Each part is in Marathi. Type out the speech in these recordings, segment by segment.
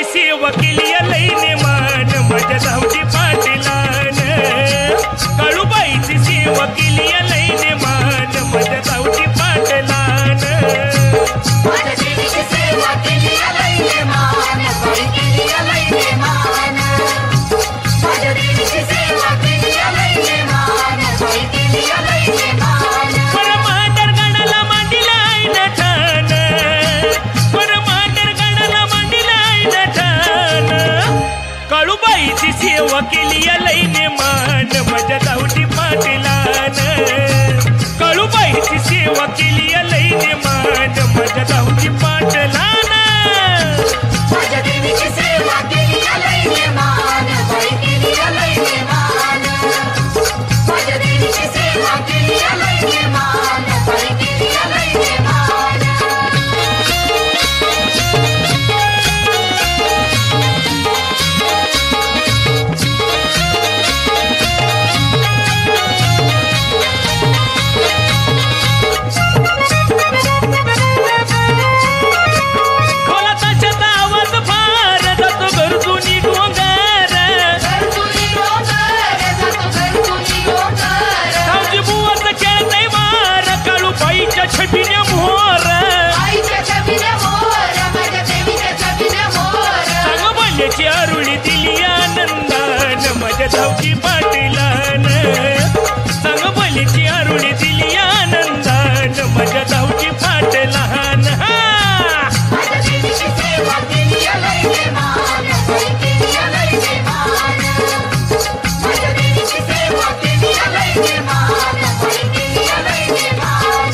सेवा केली लईने मान माझ्या धावजी पाटलान काळूबाईची सेवा केली लईने मान माझ्या धावजी पाटलान माझ्या देवीची सेवा केली लईने मान बाई केली लईने मान माझ्या देवीची सेवा केली लईने मान बाई केली लईने मान परमांतर गणाला मांडीला नठान परमांतर गणाला मांडीला नठान काळूबाईची सेवा केली लईने मान माझ्या धावजी पाटलान काळूबाईची सेवा केली लईने मान माझ्या धावजी पाटलान माझ्या देवीची सेवा केली लईने मान बाई केली लईने मान माझ्या देवीची सेवा केली लईने मान बाई केली लईने मान छबिने मोर आईच्या छबिने मोर माझ्या देवीच्या छबिने मोर सांगोल्याची आरुळी दिली आनंदान माझ्या धावजी पाटलान सांगोल्याची आरुळी दिली आनंदान माझ्या धावजी पाटलान माझ्या देवीची सेवा केली लईने मान बाई केली लईने मान माझ्या देवीची सेवा केली लईने मान बाई केली लईने मान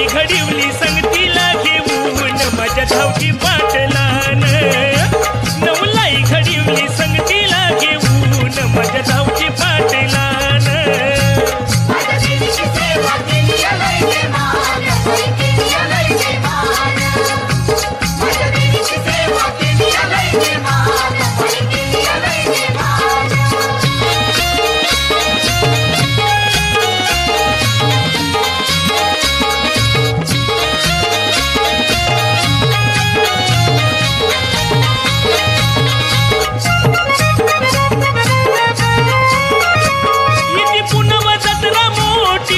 घडीवली संगतीला घेऊन माझ्या धावजी पाटलान नवलाई घडीवली संगतीला घेऊन माझ्या धावजी पाटलान माझ्या देवीची सेवा केली लईने मान बाई केली लईने मान माझ्या देवीची सेवा केली लईने मान बाई केली लईने मान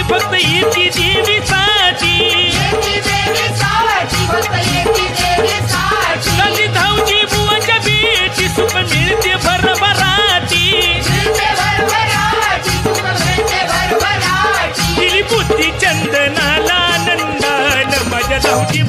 फक्त एकी देवीसाठी फक्त एकी देवीसाठी कधी धावजी बुवाच्या भेटी सुख मिळते भरभराटी दिली बुद्धी चंदनाला आनंदान माझ्या धावजी